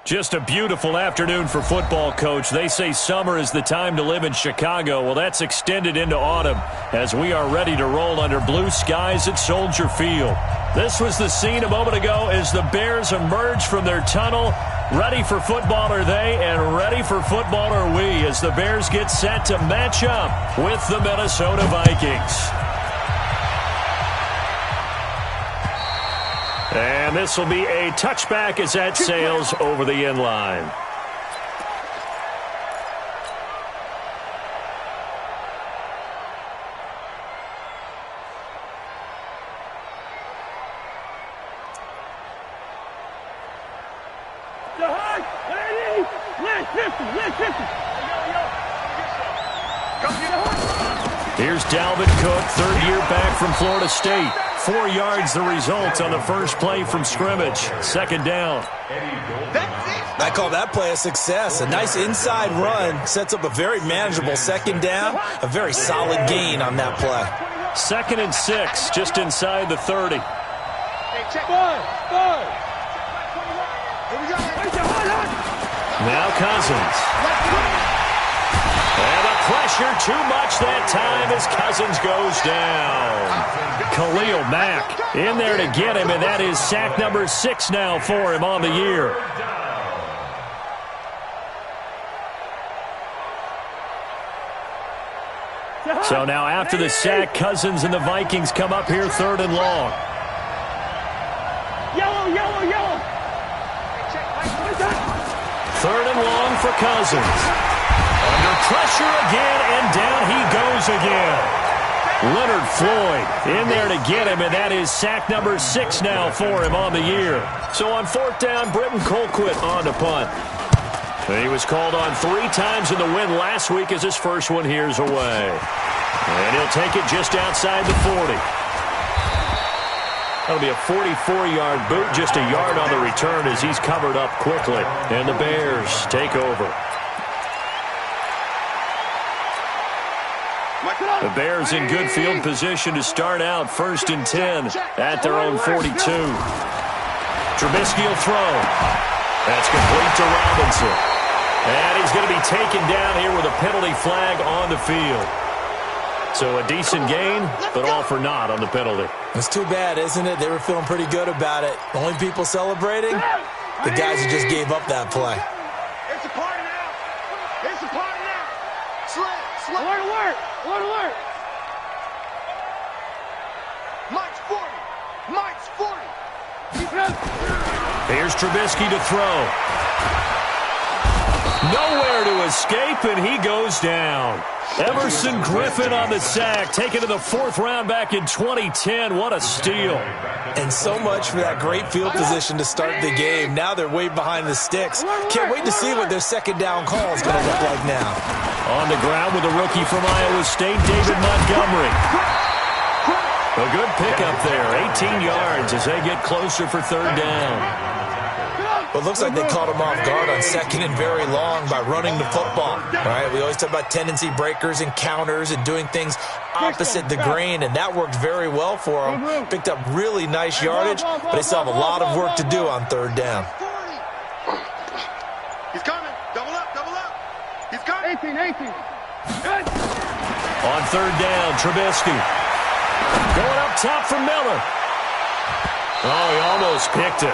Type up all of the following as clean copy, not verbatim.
Just a beautiful afternoon for football, Coach. They say summer is the time to live in Chicago. Well, that's extended into autumn as we are ready to roll under blue skies at Soldier Field. This was the scene a moment ago as the Bears emerged from their tunnel. Ready for football are they, and ready for football are we as the Bears get set to match up with the Minnesota Vikings. And this will be a touchback as that sails over the end line. Here's Dalvin Cook, third year back from Florida State. 4 yards the result on the first play from scrimmage. Second down. I call that play a success. A nice inside run sets up a very manageable second down. A very solid gain on that play. 2nd and 6, just inside the 30. Now Cousins. And the pressure too much that time as Cousins goes down. Khalil Mack in there to get him, and that is sack number 6 now for him on the year. So now after the sack, Cousins and the Vikings come up here 3rd and long. Yellow. 3rd and long for Cousins. Under pressure again, and down he goes again. Leonard Floyd in there to get him, and that is sack number 6 now for him on the year. So on 4th down, Britton Colquitt on to punt. He was called on 3 times in the win last week as his first one here's away. And he'll take it just outside the 40. That'll be a 44-yard boot, just a yard on the return as he's covered up quickly. And the Bears take over. The Bears in good field position to start out 1st and 10 at their own 42. Trubisky will throw. That's complete to Robinson. And he's going to be taken down here with a penalty flag on the field. So a decent gain, but all for naught on the penalty. It's too bad, isn't it? They were feeling pretty good about it. Only people celebrating, the guys who just gave up that play. It's a party now. It's a party now. Slip. Alert. Mike's 40. Here's Trubisky to throw. Nowhere to escape, and he goes down. Emerson Griffin on the sack, taken to the 4th round back in 2010. What a steal. And so much for that great field position to start the game. Now they're way behind the sticks. Can't wait to see what their second down call is going to look like now. On the ground with a rookie from Iowa State, David Montgomery. A good pickup there, 18 yards as they get closer for 3rd down. Well, it looks like they caught him off guard on 2nd and very long by running the football. All right, we always talk about tendency breakers and counters and doing things opposite the grain, and that worked very well for them. Picked up really nice yardage, but they still have a lot of work to do on 3rd down. He's coming. Double up. He's coming. 18. Good. On 3rd down, Trubisky. Going up top for Miller. Oh, he almost picked it.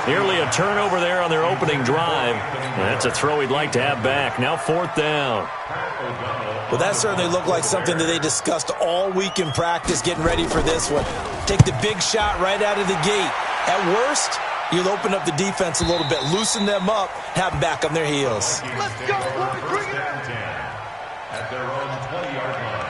Nearly a turnover there on their opening drive. That's a throw he'd like to have back. Now 4th down. Well, that certainly looked like something that they discussed all week in practice, getting ready for this one. Take the big shot right out of the gate. At worst, you'll open up the defense a little bit, loosen them up, have them back on their heels. Let's go, boys. Bring it on. At their own 20-yard line.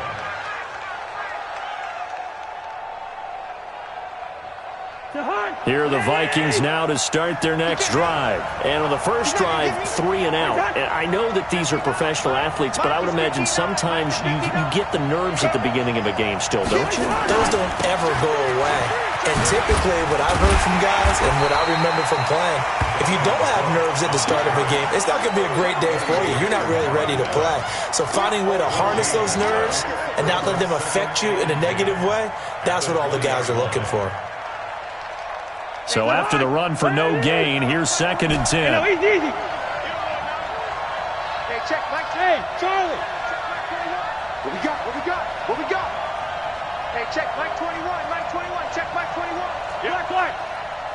Here are the Vikings now to start their next drive. And on the first drive, 3 and out. And I know that these are professional athletes, but I would imagine sometimes you get the nerves at the beginning of a game still, don't you? Those don't ever go away. And typically what I've heard from guys and what I remember from playing, if you don't have nerves at the start of a game, it's not going to be a great day for you. You're not really ready to play. So finding a way to harness those nerves and not let them affect you in a negative way, that's what all the guys are looking for. So after the run for no gain, here's 2nd and 10. Hey, easy. Hey, check, Mike. Hey, Charlie. What we got? What we got? What we got? Hey, check, Mike 21. Mike 21. Check, Mike 21. Black, black.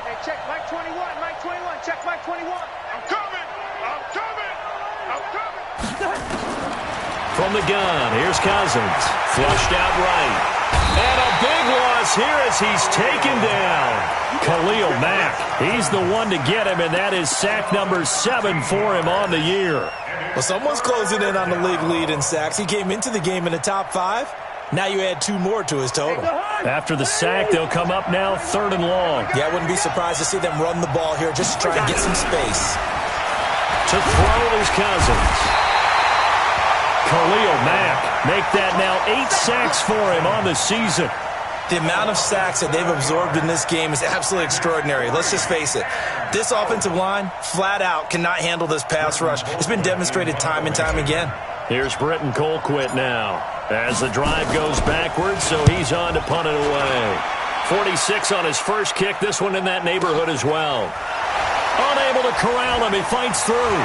Hey, check, Mike 21. Mike 21. Check, Mike 21. I'm coming. I'm coming. I'm coming. From the gun, here's Cousins. Flushed out right. And a big loss here as he's taken down. Khalil Mack, he's the one to get him, and that is sack number 7 for him on the year. Well, someone's closing in on the league lead in sacks. He came into the game in the top 5. Now you add 2 more to his total. After the sack, they'll come up now 3rd and long. Yeah, I wouldn't be surprised to see them run the ball here just to try and get some space. To throw is Cousins. Khalil Mack make that now 8 sacks for him on the season. The amount of sacks that they've absorbed in this game is absolutely extraordinary. Let's just face it. This offensive line, flat out, cannot handle this pass rush. It's been demonstrated time and time again. Here's Britton Colquitt now as the drive goes backwards, so he's on to punt it away. 46 on his first kick, this one in that neighborhood as well. Unable to corral him, he fights through.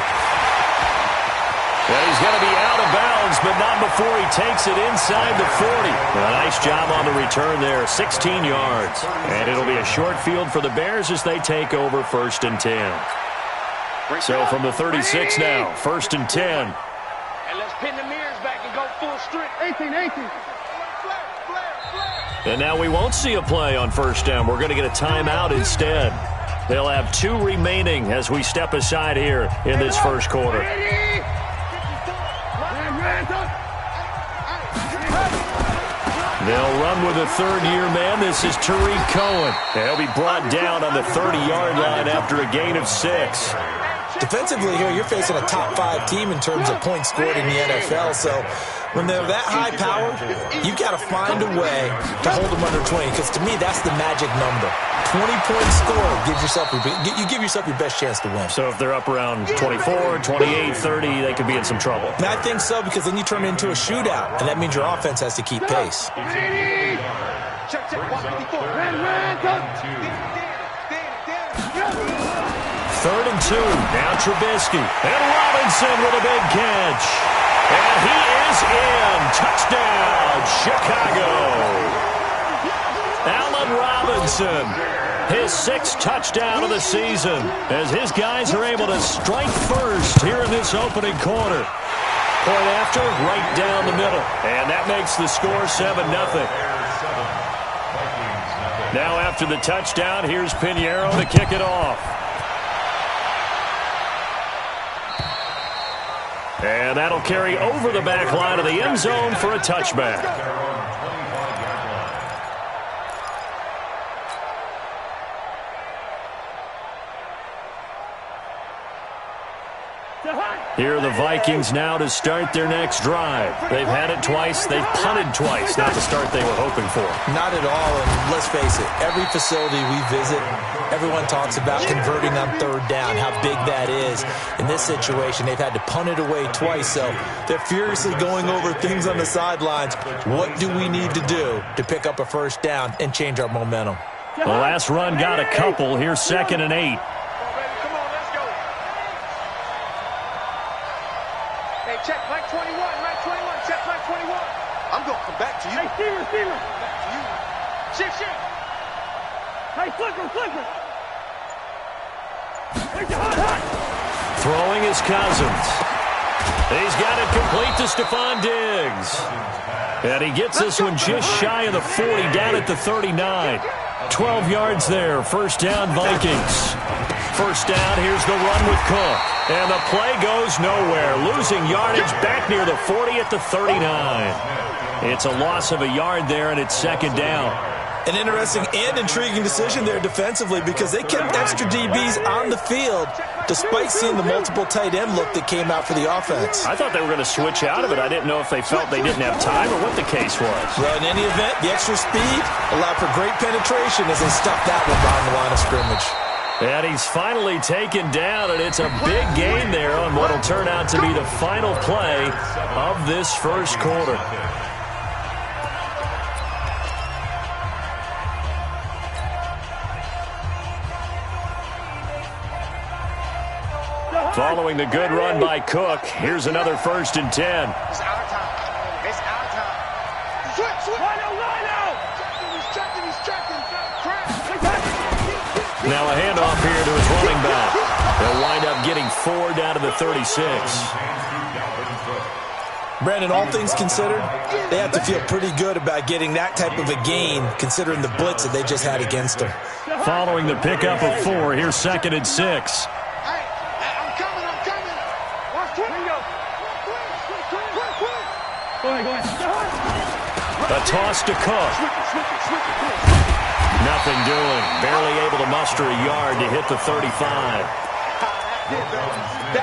Well, he's going to be out of bounds, but not before he takes it inside the 40. A nice job on the return there, 16 yards. And it'll be a short field for the Bears as they take over 1st and 10. So from the 36 now, 1st and 10. And let's pin the mirrors back and go full strength. 18. And now we won't see a play on 1st down. We're going to get a timeout instead. They'll have 2 remaining as we step aside here in this first quarter. They'll run with a 3rd-year man. This is Tariq Cohen. He'll be brought down on the 30-yard line after a gain of 6. Defensively here, you're facing a top 5 team in terms of points scored in the NFL. So when they're that high powered, you got to find a way to hold them under 20. Because to me, that's the magic number. 20 points scored you give yourself your best chance to win. So if they're up around 24, 28, 30, they could be in some trouble. And I think so, because then you turn it into a shootout, and that means your offense has to keep pace. Check, 154. 3rd and 2. Now Trubisky. And Robinson with a big catch. And he is in. Touchdown, Chicago. Allen Robinson, his 6th touchdown of the season, as his guys are able to strike first here in this opening quarter. Point after, right down the middle. And that makes the score 7-0. Now after the touchdown, here's Pinheiro to kick it off. And that'll carry over the back line of the end zone for a touchback. Here are the Vikings now to start their next drive. They've had it twice. They've punted twice. Not the start they were hoping for. Not at all, and let's face it, every facility we visit, everyone talks about converting on 3rd down, how big that is. In this situation, they've had to punt it away twice, so they're furiously going over things on the sidelines. What do we need to do to pick up a 1st down and change our momentum? The last run got a couple. Here's 2nd and 8. Check, Mike 21, Mike 21, check, Mike 21. I'm going to come back to you. Hey, Steven. Back to you. Shift. Hey, flipper. Throwing is Cousins. He's got it complete to Stephon Diggs. And he gets this one just shy of the 40, down at the 39. 12 yards there, 1st down Vikings. 1st down, here's the run with Cook. And the play goes nowhere. Losing yardage back near the 40 at the 39. It's a loss of a yard there, and it's 2nd down. An interesting and intriguing decision there defensively, because they kept extra DBs on the field despite seeing the multiple tight end look that came out for the offense. I thought they were going to switch out of it. I didn't know if they felt they didn't have time or what the case was. Well, in any event, the extra speed allowed for great penetration as they stuffed that one behind the line of scrimmage. And he's finally taken down, and it's a big gain there on what will turn out to be the final play of this first quarter. Following the good run by Cook, here's another 1st and 10. It's our time. It's our time. Switch. Line out. He's checking. Now a handoff here to his running back. They'll wind up getting 4 down to the 36. Brandon, all things considered, they have to feel pretty good about getting that type of a gain considering the blitz that they just had against them. Following the pickup of 4, here's 2nd and 6. Hey, I'm coming. Watch it. Go ahead. A toss to Cook. Nothing doing. Barely able to muster a yard to hit the 35.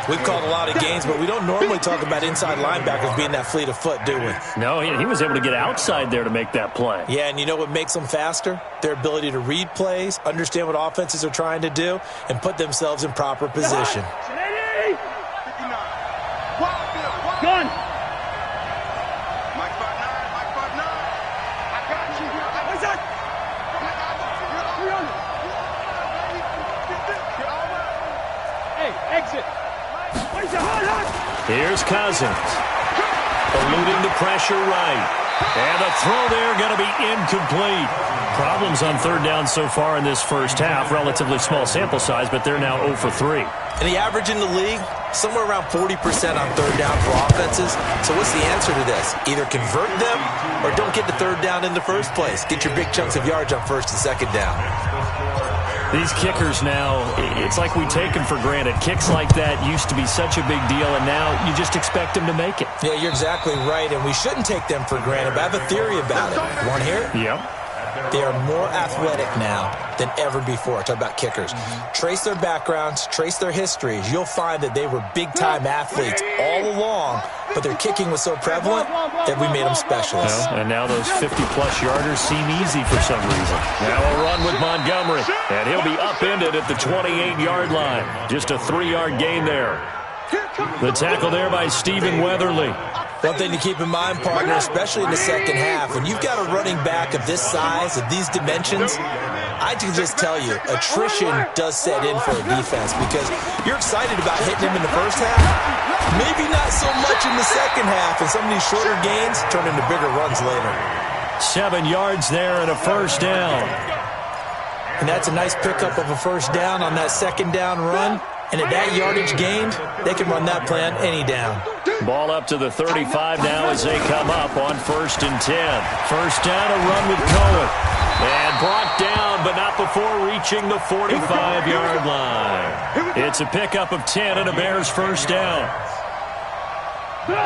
We've called a lot of games, but we don't normally talk about inside linebackers being that fleet of foot, do we? No, he was able to get outside there to make that play. Yeah, and you know what makes them faster? Their ability to read plays, understand what offenses are trying to do, and put themselves in proper position. Gun. Mike 5'9". I got you. What's that? Hey, exit. Here's Cousins. Eluding the pressure right. And the throw there going to be incomplete. Problems on 3rd down so far in this first half. Relatively small sample size, but they're now 0 for 3. And the average in the league, somewhere around 40% on 3rd down for offenses. So what's the answer to this? Either convert them or don't get to 3rd down in the first place. Get your big chunks of yards on 1st and 2nd down. These kickers now, it's like we take them for granted. Kicks like that used to be such a big deal, and now you just expect them to make it. Yeah, you're exactly right, and we shouldn't take them for granted, but I have a theory about it. You want to hear it? Yep. They are more athletic now than ever before. Talk about kickers. Trace their backgrounds, trace their histories. You'll find that they were big-time athletes all along, but their kicking was so prevalent that we made them specialists. Well, and now those 50-plus yarders seem easy for some reason. Now a run with Montgomery, and he'll be upended at the 28-yard line. Just a 3-yard gain there. The tackle there by Stephen Weatherly. One thing to keep in mind, partner, especially in the second half, when you've got a running back of this size, of these dimensions, I can just tell you, attrition does set in for a defense because you're excited about hitting him in the first half, maybe not so much in the second half, and some of these shorter gains turn into bigger runs later. 7 yards there and a 1st down. And that's a nice pickup of a 1st down on that 2nd down run. And at that yardage gained, they can run that play on any down. Ball up to the 35 now as they come up on 1st and 10. 1st down, a run with Cohen. And brought down, but not before reaching the 45-yard line. It's a pickup of 10 and a Bears 1st down.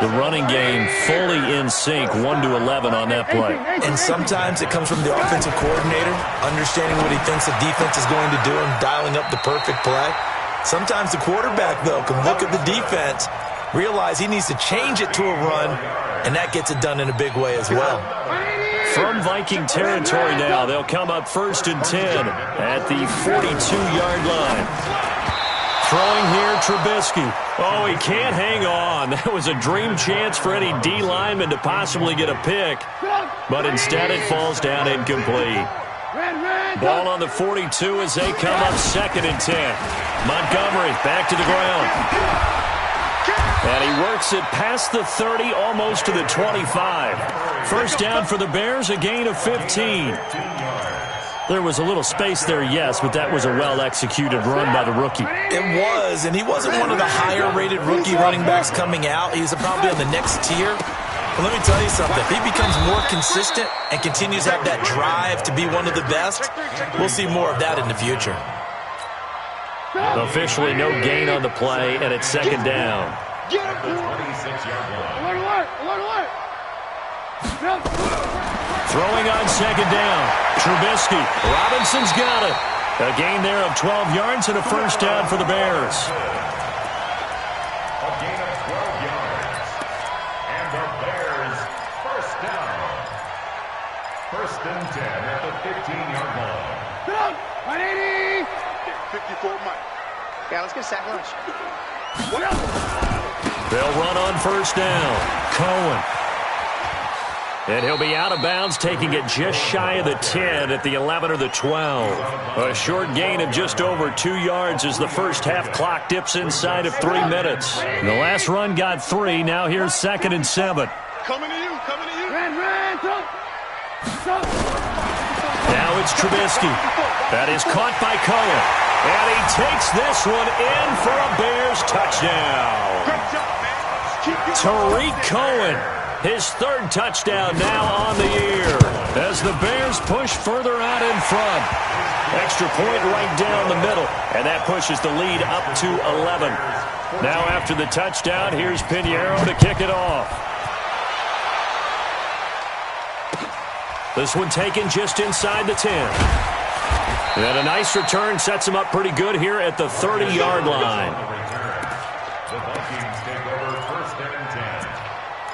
The running game fully in sync, 1-11 on that play. And sometimes it comes from the offensive coordinator, understanding what he thinks the defense is going to do and dialing up the perfect play. Sometimes the quarterback, though, can look at the defense, realize he needs to change it to a run, and that gets it done in a big way as well. From Viking territory now, they'll come up 1st and 10 at the 42-yard line. Throwing here, Trubisky. Oh, he can't hang on. That was a dream chance for any D lineman to possibly get a pick, but instead it falls down incomplete. Ball on the 42 as they come up 2nd and 10. Montgomery back to the ground. And he works it past the 30, almost to the 25. 1st down for the Bears, a gain of 15. There was a little space there, yes, but that was a well-executed run by the rookie. It was, and he wasn't one of the higher-rated rookie running backs coming out. He's probably on the next tier. But let me tell you something. If he becomes more consistent and continues to have that drive to be one of the best, we'll see more of that in the future. Officially no gain on the play, and it's 2nd down. Throwing on 2nd down. Trubisky. Robinson's got it. A gain there of 12 yards and a 1st down for the Bears. A gain of 12 yards. And the Bears 1st down. 1st and 10 at the 15-yard line. 54 Mike. Yeah, let's get a sack lunch. They'll run on 1st down. Cohen. And he'll be out of bounds, taking it just shy of the 10 at the 11 or the 12. A short gain of just over 2 yards as the first half clock dips inside of 3 minutes. The last run got 3. Now here's 2nd and 7. Coming to you. Now it's Trubisky. That is caught by Cohen. And he takes this one in for a Bears touchdown. Tariq Cohen, his 3rd touchdown now on the year as the Bears push further out in front. Extra point right down the middle, and that pushes the lead up to 11. Now after the touchdown, here's Pinheiro to kick it off. This one taken just inside the 10. And a nice return sets him up pretty good here at the 30-yard line. The Vikings take over 1st and 10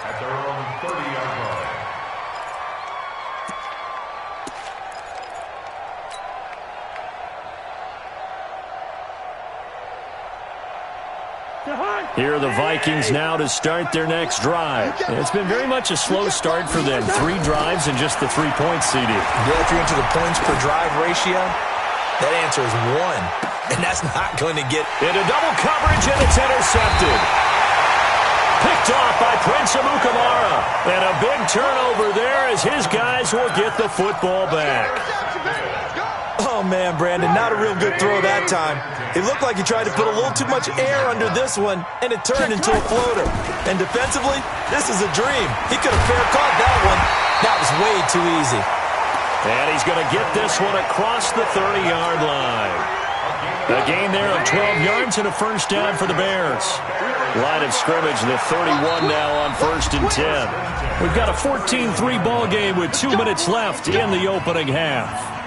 at their own 30-yard line. Here are the Vikings now to start their next drive. And it's been very much a slow start for them. 3 drives and just the 3 points seeded. Yeah, if you're into the points per drive ratio, that answer is 1. And that's not going to get into double coverage, and it's intercepted. Picked off by Prince Amukamara. And a big turnover there as his guys will get the football back. Oh, man, Brandon, not a real good throw that time. It looked like he tried to put a little too much air under this one, and it turned into a floater. And defensively, this is a dream. He could have fair caught that one. That was way too easy. And he's going to get this one across the 30-yard line. A gain there of 12 yards and a first down for the Bears. Line of scrimmage, the 31 now on 1st and 10. We've got a 14-3 ball game with 2 minutes left in the opening half.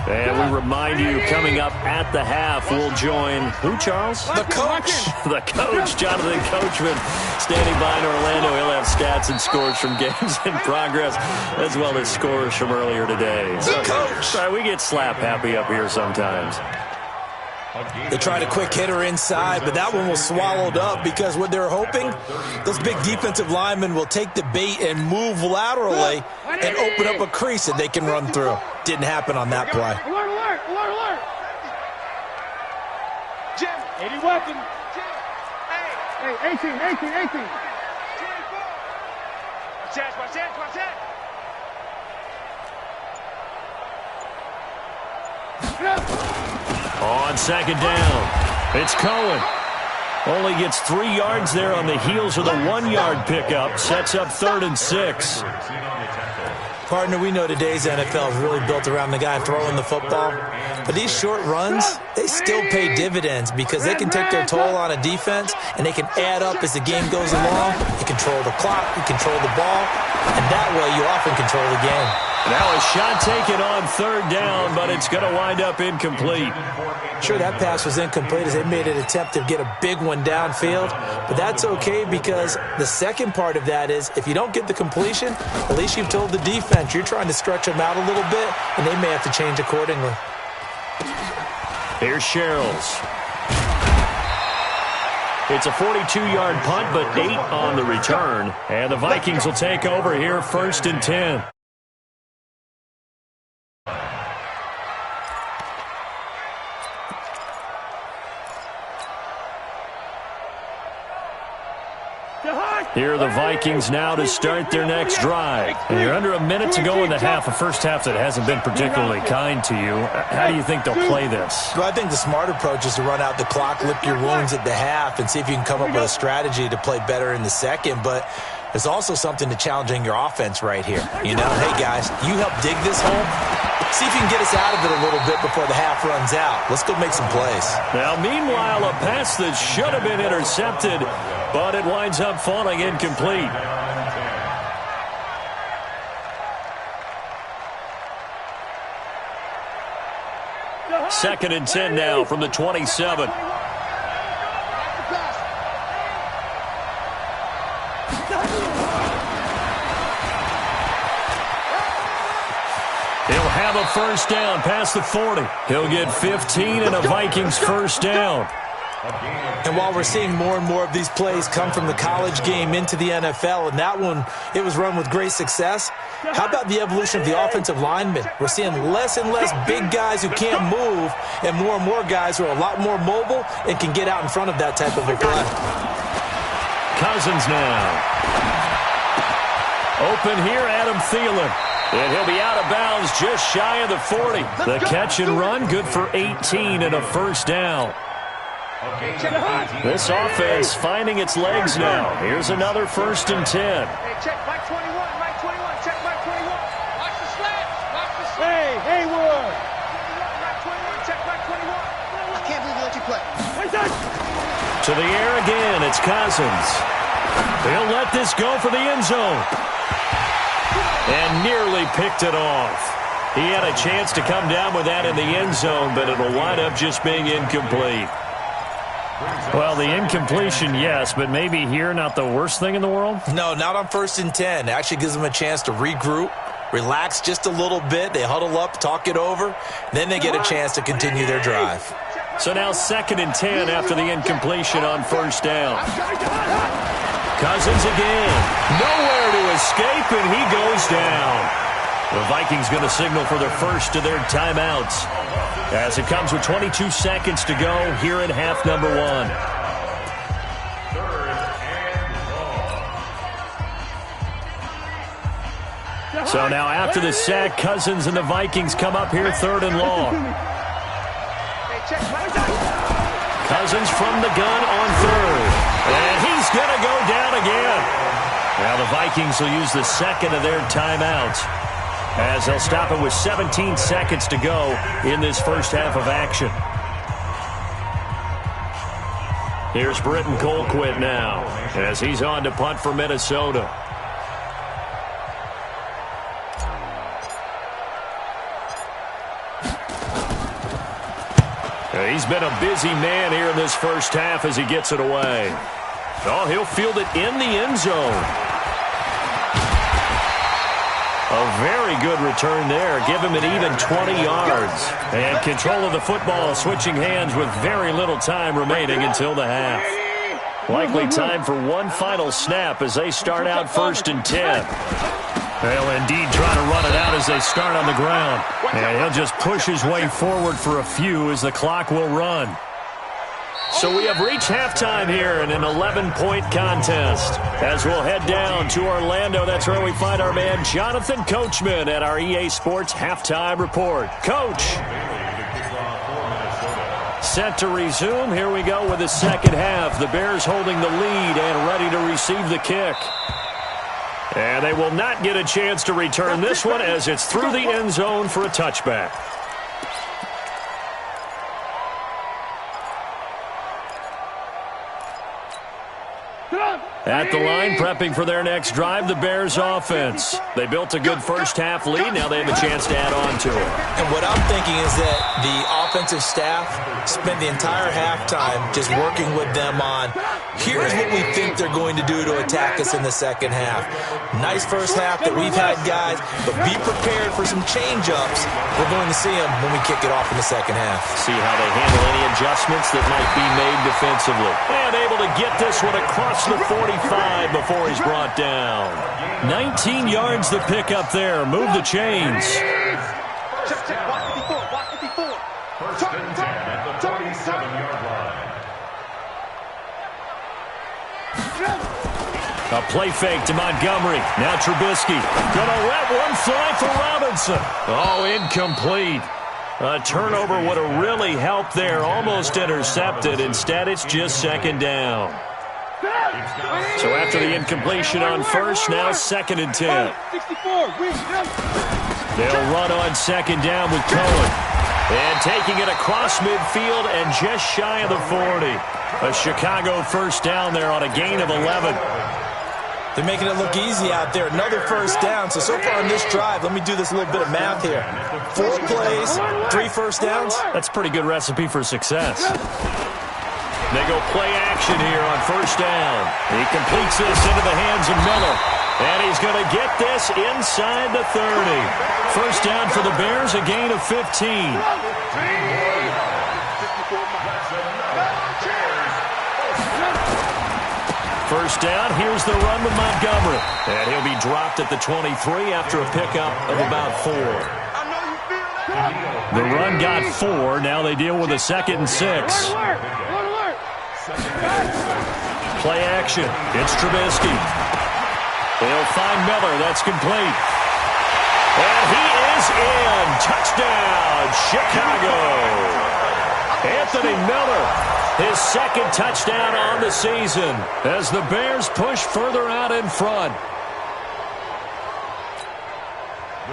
And we remind you, coming up at the half, we'll join who, Charles? The coach. The coach, Jonathan Coachman, standing by in Orlando. He'll have stats and scores from games in progress, as well as scores from earlier today. The coach. Sorry, we get slap happy up here sometimes. They tried a quick hitter inside, but that one was swallowed up because what they're hoping, those big defensive linemen will take the bait and move laterally and open up a crease that they can run through. Didn't happen on that play. Alert. Jim. 80 weapon. Hey, 18. 24. Watch that. On 2nd down, it's Cohen. Only gets 3 yards there on the heels of the 1-yard pickup. Sets up 3rd and 6. Partner, we know today's NFL is really built around the guy throwing the football. But these short runs, they still pay dividends because they can take their toll on a defense and they can add up as the game goes along. You control the clock, you control the ball, and that way you often control the game. Now a shot taken on 3rd down, but it's going to wind up incomplete. Sure, that pass was incomplete as they made an attempt to get a big one downfield, but that's okay because the second part of that is if you don't get the completion, at least you've told the defense you're trying to stretch them out a little bit, and they may have to change accordingly. Here's Sherrills. It's a 42-yard punt, but 8 on the return, and the Vikings will take over here 1st and 10. Here are the Vikings now to start their next drive. And you're under a minute to go in the half, a first half that hasn't been particularly kind to you. How do you think they'll play this? Well, I think the smart approach is to run out the clock, lick your wounds at the half, and see if you can come up with a strategy to play better in the second. But there's also something to challenging your offense right here. You know, hey, guys, you help dig this hole. See if you can get us out of it a little bit before the half runs out. Let's go make some plays. Now, meanwhile, a pass that should have been intercepted, but it winds up falling incomplete. Second and 10 now from the 27. He'll have a first down past the 40. He'll get 15 and a Vikings first down. And while we're seeing more and more of these plays come from the college game into the NFL, and that one, it was run with great success, how about the evolution of the offensive linemen? We're seeing less and less big guys who can't move and more guys who are a lot more mobile and can get out in front of that type of a play. Cousins now. Open here, Adam Thielen. And he'll be out of bounds just shy of the 40. The catch and run, good for 18 and a first down. This offense finding its legs now. Here's another 1st and 10. Hey, check Mike 21, Mike 21, check Mike 21. Watch the slats, watch the slats. Hey, Haywood. Mike 21, check Mike 21. I can't believe you let you play. To the air again, it's Cousins. He'll let this go for the end zone. And nearly picked it off. He had a chance to come down with that in the end zone, but it'll wind up just being incomplete. Well, the incompletion, yes, but maybe here not the worst thing in the world? No, not on 1st and 10. It actually gives them a chance to regroup, relax just a little bit. They huddle up, talk it over. Then they get a chance to continue their drive. So now 2nd and 10 after the incompletion on 1st down. Cousins again. Nowhere to escape, and he goes down. The Vikings going to signal for the first of their timeouts as it comes with 22 seconds to go here in half number 1. So now after the sack, Cousins and the Vikings come up here 3rd and long. Cousins from the gun on 3rd. And he's going to go down again. Now the Vikings will use the 2nd of their timeouts as they'll stop it with 17 seconds to go in this first half of action. Here's Britton Colquitt now as he's on to punt for Minnesota. He's been a busy man here in this first half as he gets it away. Oh, he'll field it in the end zone. A very good return there. Give him an even 20 yards. And control of the football switching hands with very little time remaining until the half. Likely time for one final snap as they start out 1st and 10. They'll indeed try to run it out as they start on the ground. And he'll just push his way forward for a few as the clock will run. So we have reached halftime here in an 11-point contest. As we'll head down to Orlando, that's where we find our man Jonathan Coachman at our EA Sports Halftime Report. Coach. Set to resume. Here we go with the second half. The Bears holding the lead and ready to receive the kick. And they will not get a chance to return this one as it's through the end zone for a touchback. At the line, prepping for their next drive, the Bears offense. They built a good first half lead. Now they have a chance to add on to it. And what I'm thinking is that the offensive staff spent the entire halftime just working with them on, here's what we think they're going to do to attack us in the second half. Nice first half that we've had, guys, but be prepared for some change-ups. We're going to see them when we kick it off in the second half. See how they handle any adjustments that might be made defensively. And able to get this one across the 45 before he's brought down. 19 yards to pick up there. Move the chains. First and 10 at the 47-yard line. A play fake to Montgomery. Now Trubisky. Gonna let one fly for Robinson. Oh, incomplete. A turnover would have really helped there. Almost intercepted. Instead, it's just second down. So after the incompletion on first, now 2nd and 10. They'll run on second down with Cohen. And taking it across midfield and just shy of the 40. A Chicago first down there on a gain of 11. They're making it look easy out there. Another first down. So far on this drive, let me do this little bit of math here. 4 plays, 3 first downs. That's a pretty good recipe for success. They go play action here on first down. He completes this into the hands of Miller. And he's going to get this inside the 30. First down for the Bears, a gain of 15. First down, here's the run with Montgomery. And he'll be dropped at the 23 after a pickup of about 4. The run got 4. Now they deal with a 2nd and 6. Play action. It's Trubisky. They'll find Miller. That's complete. And he is in. Touchdown, Chicago. Anthony Miller, his 2nd touchdown on the season as the Bears push further out in front.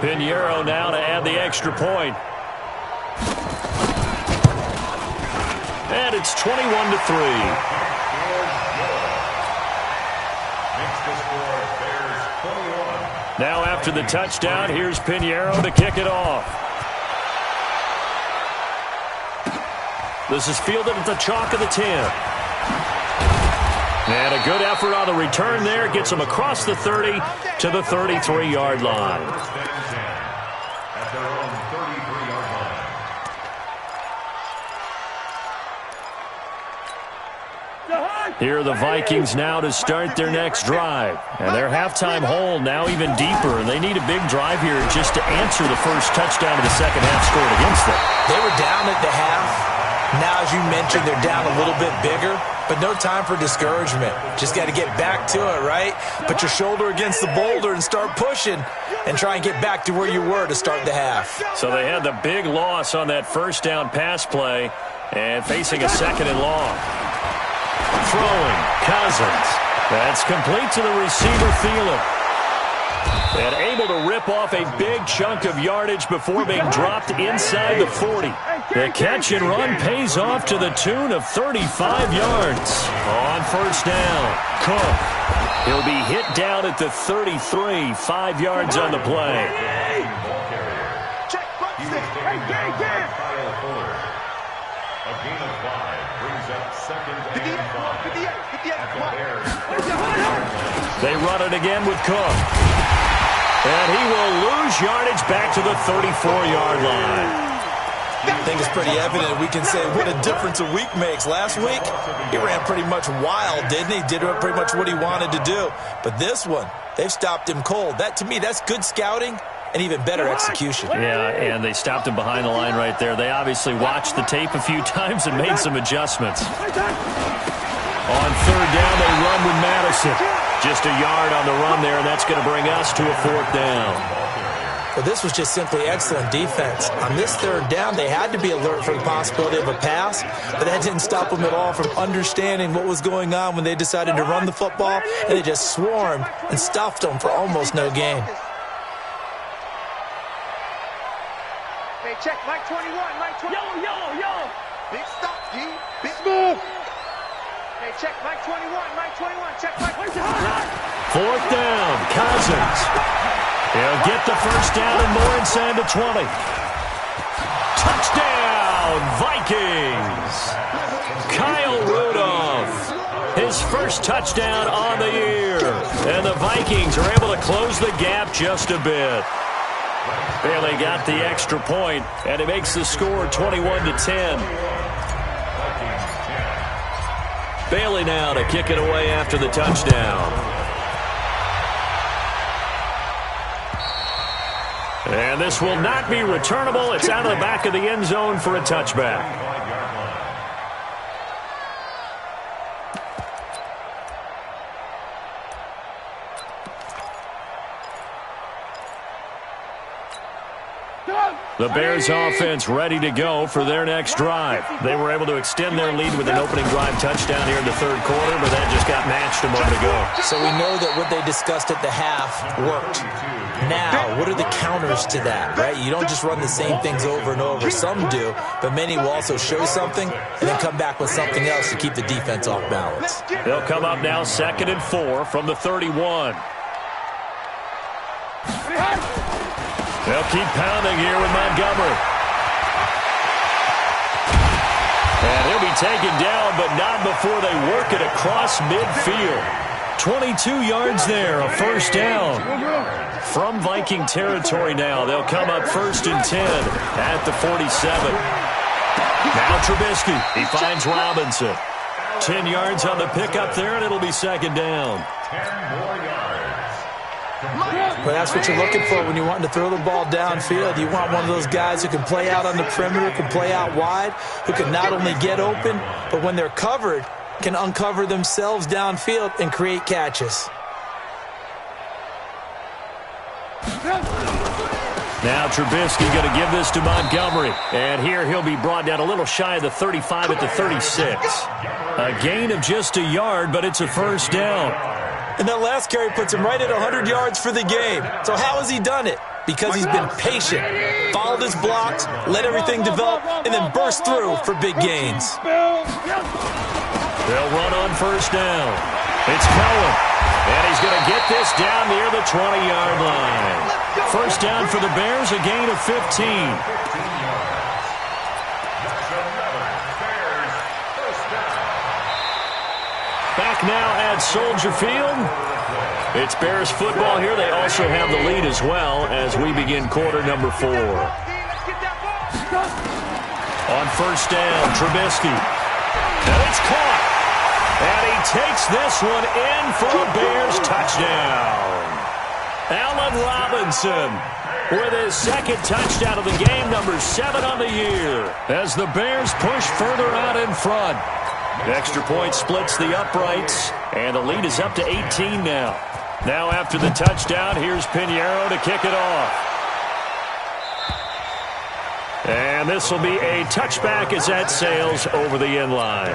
Pinheiro now to add the extra point. And it's 21-3. Now after the touchdown, here's Pinheiro to kick it off. This is fielded at the chalk of the 10. And a good effort on the return there. Gets him across the 30 to the 33-yard line. Here are the Vikings now to start their next drive. And their halftime hole now even deeper. And they need a big drive here just to answer the first touchdown of the second half scored against them. They were down at the half. Now, as you mentioned, they're down a little bit bigger. But no time for discouragement. Just got to get back to it, right? Put your shoulder against the boulder and start pushing. And try and get back to where you were to start the half. So they had the big loss on that first down pass play. And facing a 2nd and long. Throwing, Cousins. That's complete to the receiver, Thielen. And able to rip off a big chunk of yardage before being dropped inside the 40. The catch and run pays off to the tune of 35 yards. On first down, Cook. He'll be hit down at the 33, 5 yards on the play. A gain of 5 brings up 2nd and 5. They run it again with Cook. And he will lose yardage back to the 34-yard line. I think it's pretty evident. We can say what a difference a week makes. Last week, he ran pretty much wild, didn't he? Did pretty much what he wanted to do. But this one, they've stopped him cold. That, to me, that's good scouting and even better execution. Yeah, and they stopped him behind the line right there. They obviously watched the tape a few times and made some adjustments. On third down, they run with Madison. Just a yard on the run there, and that's going to bring us to a 4th down. Well, this was just simply excellent defense. On this third down, they had to be alert for the possibility of a pass, but that didn't stop them at all from understanding what was going on when they decided to run the football, and they just swarmed and stuffed them for almost no gain. Hey, check Mike 21, Mike 21. Yo. Big stop, G. Big move. Hey, check Mike 21, Mike 21. Check Mike 21. 4th down, Cousins. He'll get the first down and more inside the 20. Touchdown, Vikings. Kyle Rudolph, his first touchdown on the year. And the Vikings are able to close the gap just a bit. Bailey got the extra point, and it makes the score 21-10. Bailey now to kick it away after the touchdown. And this will not be returnable. It's out of the back of the end zone for a touchback. The Bears offense ready to go for their next drive. They were able to extend their lead with an opening drive touchdown here in the third quarter, but that just got matched a moment ago. So we know that what they discussed at the half worked. Now, what are the counters to that, right? You don't just run the same things over and over. Some do, but many will also show something and then come back with something else to keep the defense off balance. They'll come up now 2nd and 4 from the 31. They'll keep pounding here with Montgomery. And he'll be taken down, but not before they work it across midfield. 22 yards there, a first down. From Viking territory now, they'll come up 1st and 10 at the 47. Now Trubisky, he finds Robinson. 10 yards on the pickup there, and it'll be 2nd down. 10 more yards. Well, that's what you're looking for when you want to throw the ball downfield. You want one of those guys who can play out on the perimeter, can play out wide, who can not only get open, but when they're covered, can uncover themselves downfield and create catches. Now Trubisky going to give this to Montgomery. And here he'll be brought down a little shy of the 35 at the 36. A gain of just a yard, but it's a first down. And that last carry puts him right at 100 yards for the game. So how has he done it? Because he's been patient, followed his blocks, let everything develop, and then burst through for big gains. They'll run on first down. It's Cohen. And he's going to get this down near the 20-yard line. First down for the Bears, a gain of 15. That's another Bears first down. Back now at Soldier Field. It's Bears football here. They also have the lead as well as we begin quarter number 4. On first down, Trubisky. And it's caught. And he takes this one in for a Bears touchdown. Allen Robinson with his 2nd touchdown of the game, number 7 on the year, as the Bears push further out in front. Extra point splits the uprights, and the lead is up to 18 now. Now after the touchdown, here's Pinheiro to kick it off. And this will be a touchback as that sails over the end line.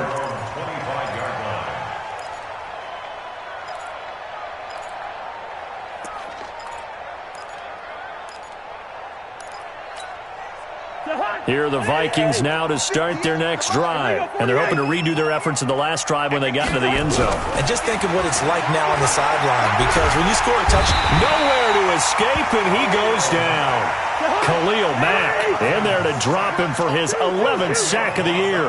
Here are the Vikings now to start their next drive. And they're hoping to redo their efforts in the last drive when they got into the end zone. And just think of what it's like now on the sideline, because when you score a touchdown, nowhere to escape, and he goes down. Khalil Mack in there to drop him for his 11th sack of the year.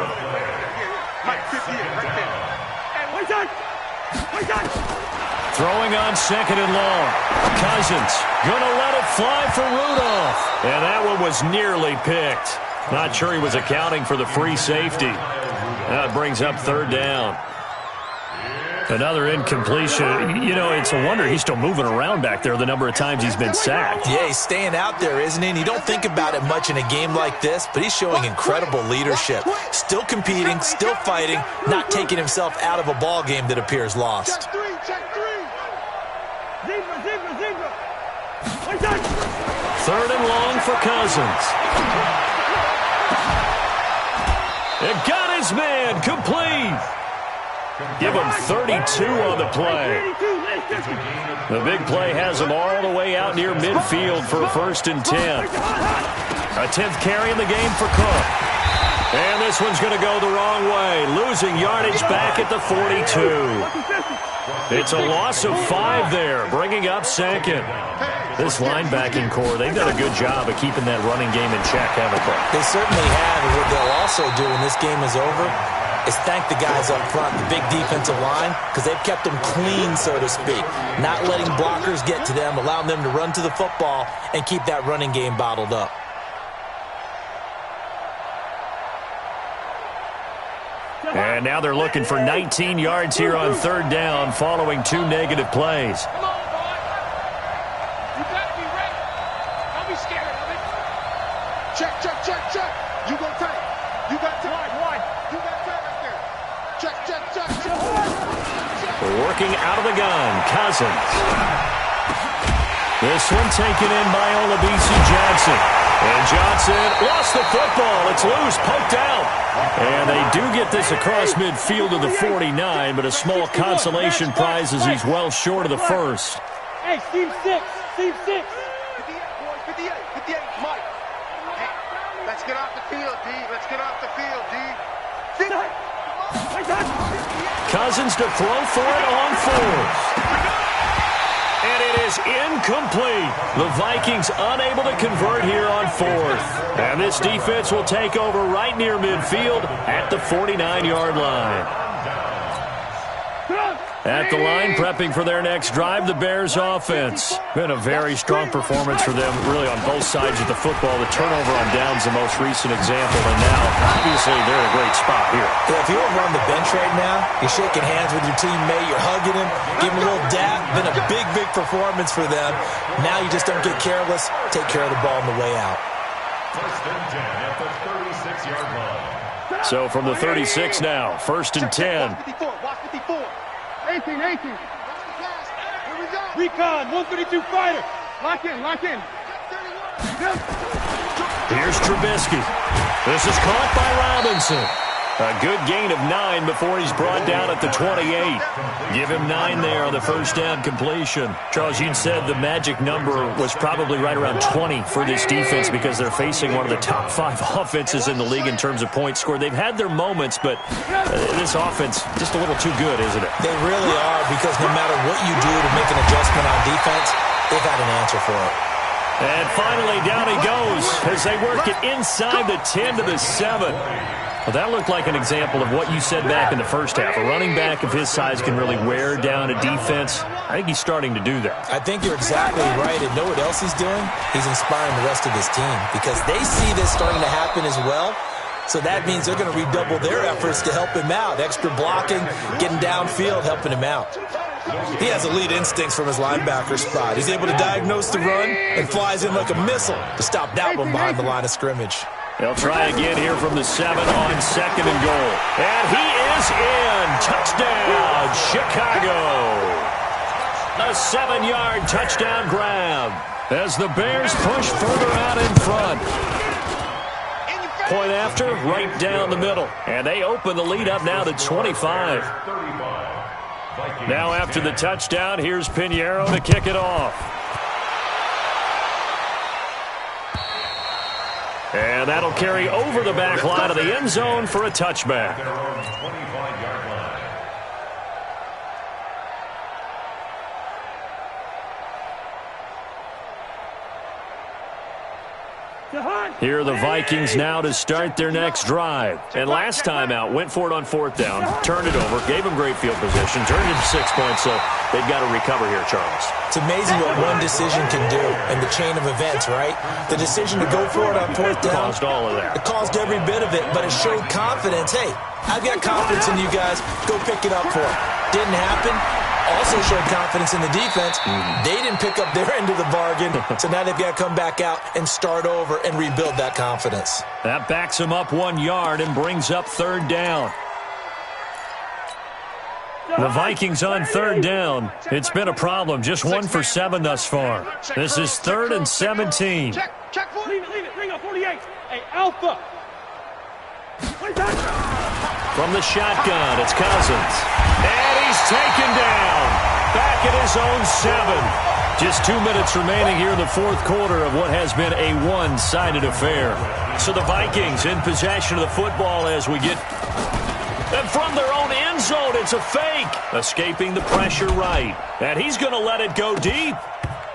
Throwing on 2nd and long. Cousins gonna let it fly for Rudolph. And that one was nearly picked. Not sure he was accounting for the free safety. That brings up 3rd down. Another incompletion. You know, it's a wonder he's still moving around back there the number of times he's been sacked. Yeah, he's staying out there, isn't he? And you don't think about it much in a game like this, but he's showing incredible leadership. Still competing, still fighting, not taking himself out of a ball game that appears lost. Check 3, check 3. Zebra. 3rd and long for Cousins. It got his man complete. Give him 32 on the play. The big play has him all the way out near midfield for a 1st and 10. A 10th carry in the game for Cook. And this one's going to go the wrong way, losing yardage back at the 42. It's a loss of 5 there, bringing up 2nd. This linebacking core, they've done a good job of keeping that running game in check, haven't they? They certainly have, and what they'll also do when this game is over is thank the guys up front, the big defensive line, because they've kept them clean, so to speak. Not letting blockers get to them, allowing them to run to the football and keep that running game bottled up. And now they're looking for 19 yards here on 3rd down following 2 negative plays. Come on, boy. You got to be ready. Don't be scared of it. Check. You go tight. You got time. Wide. You got time right there. Check. Working out of the gun, Cousins. This one taken in by Olabisi Johnson. And Johnson lost the football. It's loose, poked out. And they do get this across midfield to the 49, but a small consolation prize as he's well short of the first. Hey, Steve 6. 58, boy. 58, Mike. Hey, let's get off the field, D. Cousins to throw for it on 4th. And it is incomplete. The Vikings unable to convert here on 4th. And this defense will take over right near midfield at the 49-yard line. At the line, prepping for their next drive, the Bears offense. Been a very strong performance for them, really on both sides of the football. The turnover on downs the most recent example, and now, obviously, they're in a great spot here. Yeah, if you're over on the bench right now, you're shaking hands with your teammate, you're hugging him, giving him a little dap. Been a big, big performance for them. Now you just don't get careless. Take care of the ball on the way out. First and 10 at the 36-yard line. So from the 36 now, first and 10. Watch 54. 18. Here we go. Recon, 152 fighter. Lock in. Here's Trubisky. This is caught by Robinson. A good gain of 9 before he's brought down at the 28. Give him 9 there on the first down completion. Charles, you said the magic number was probably right around 20 for this defense because they're facing one of the top 5 offenses in the league in terms of points scored. They've had their moments, but this offense just a little too good, isn't it? They really are, because no matter what you do to make an adjustment on defense, they've got an answer for it. And finally, down he goes as they work it inside the 10 to the 7. Well, that looked like an example of what you said back in the first half. A running back of his size can really wear down a defense. I think he's starting to do that. I think you're exactly right. And know what else he's doing? He's inspiring the rest of his team because they see this starting to happen as well. So that means they're going to redouble their efforts to help him out. Extra blocking, getting downfield, helping him out. He has elite instincts from his linebacker spot. He's able to diagnose the run and flies in like a missile to stop that one behind the line of scrimmage. They'll try again here from the 7 on second and goal. And he is in. Touchdown, Chicago. A 7-yard touchdown grab as the Bears push further out in front. Point after, right down the middle. And they open the lead up now to 25. Now after the touchdown, here's Pinheiro to kick it off. And that'll carry over the back line of the end zone for a touchback. Here are the Vikings now to start their next drive. And last time out, went for it on fourth down, turned it over, gave them great field position, turned it to 6 points, so they've got to recover here, Charles. It's amazing what one decision can do in the chain of events, right? The decision to go for it on fourth down. Caused all of that. It caused every bit of it, but it showed confidence. Hey, I've got confidence in you guys. Go pick it up for it. Didn't happen. Also showed confidence in the defense. They didn't pick up their end of the bargain, so now they've got to come back out and start over and rebuild that confidence. That backs them up 1 yard and brings up third down. The Vikings on third down. It's been a problem. Just 1 for 7 thus far. This is 3rd and 17. Check. Leave it. Bring up 48. Hey, Alpha. From the shotgun, it's Cousins. And he's taken down. Back at his own 7. Just 2 minutes remaining here in the fourth quarter of what has been a one-sided affair. So the Vikings in possession of the football as we get... And from their own end zone, it's a fake. Escaping the pressure right. And he's going to let it go deep.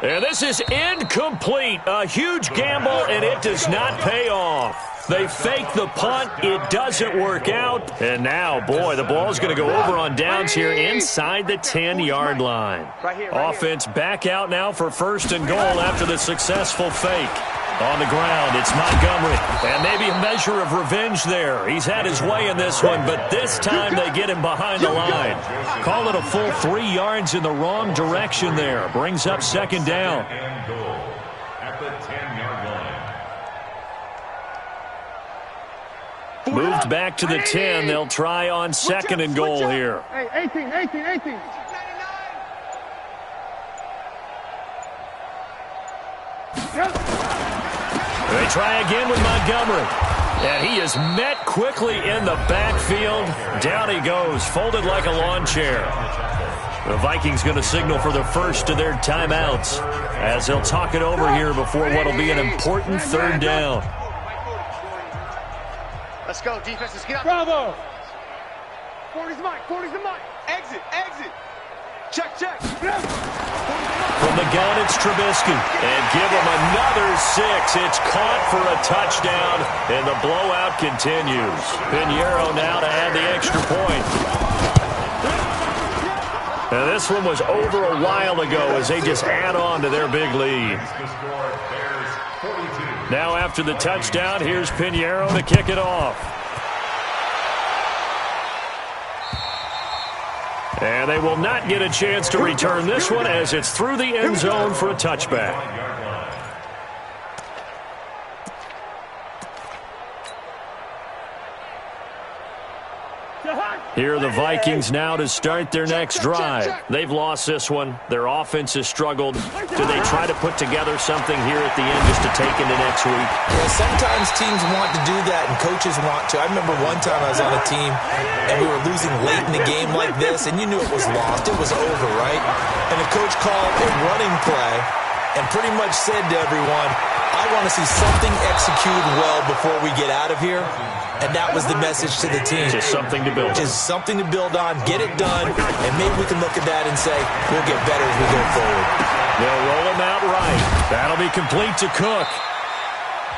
And this is incomplete. A huge gamble, and it does not pay off. They fake the punt. It doesn't work out. And now, boy, the ball's going to go over on downs here inside the 10-yard line. Offense back out now for first and goal after the successful fake. On the ground, it's Montgomery. And maybe a measure of revenge there. He's had his way in this one, but this time they get him behind the line. Call it a full 3 yards in the wrong direction there. Brings up second down. At the 10-yard line. Moved back to the 10. They'll try on second and goal here. Hey, 18. They try again with Montgomery. And he is met quickly in the backfield. Down he goes, folded like a lawn chair. The Vikings going to signal for the first of their timeouts as they'll talk it over here before what will be an important third down. Let's go, defense. Let's get up. Bravo. 40's the mic. Exit. Check. From the gun, it's Trubisky. And give him another 6. It's caught for a touchdown, and the blowout continues. Pinheiro now to add the extra point. Now, this one was over a while ago as they just add on to their big lead. Now after the touchdown, here's Pinheiro to kick it off. And they will not get a chance to return this one as it's through the end zone for a touchback. Here are the Vikings now to start their next drive. They've lost this one. Their offense has struggled. Do they try to put together something here at the end just to take into next week? Yeah, sometimes teams want to do that and coaches want to. I remember one time I was on a team and we were losing late in the game like this, and you knew it was lost. It was over, right? And the coach called a running play and pretty much said to everyone, I want to see something executed well before we get out of here. And that was the message to the team. Just something to build on. Just something to build on, get it done, and maybe we can look at that and say, we'll get better as we go forward. They'll roll him out right. That'll be complete to Cook.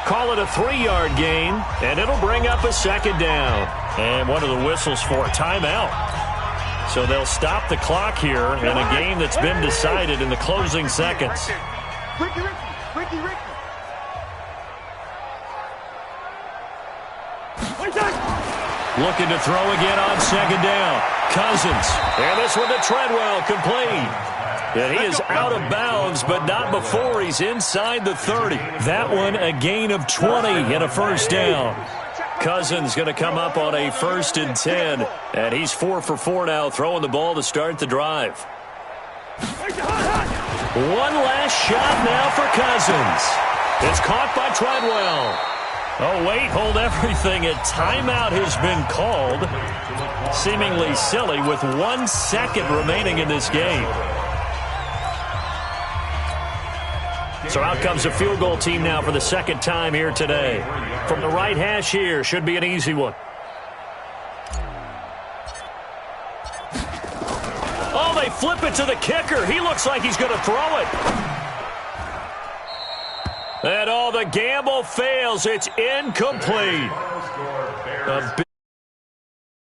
Call it a 3-yard gain, and it'll bring up a second down. And one of the whistles for a timeout. So they'll stop the clock here in a game that's been decided in the closing seconds. Ricky. Looking to throw again on second down. Cousins. And this one to Treadwell, complete. And he is out of bounds, but not before he's inside the 30. That one a gain of 20 and a first down. Cousins going to come up on a 1st and 10. And he's 4 for 4 now, throwing the ball to start the drive. One last shot now for Cousins. It's caught by Treadwell. Oh, wait, hold everything. A timeout has been called. Seemingly silly with 1 second remaining in this game. So out comes a field goal team now for the second time here today. From the right hash here, should be an easy one. Oh, they flip it to the kicker. He looks like he's going to throw it. And the gamble fails. It's incomplete.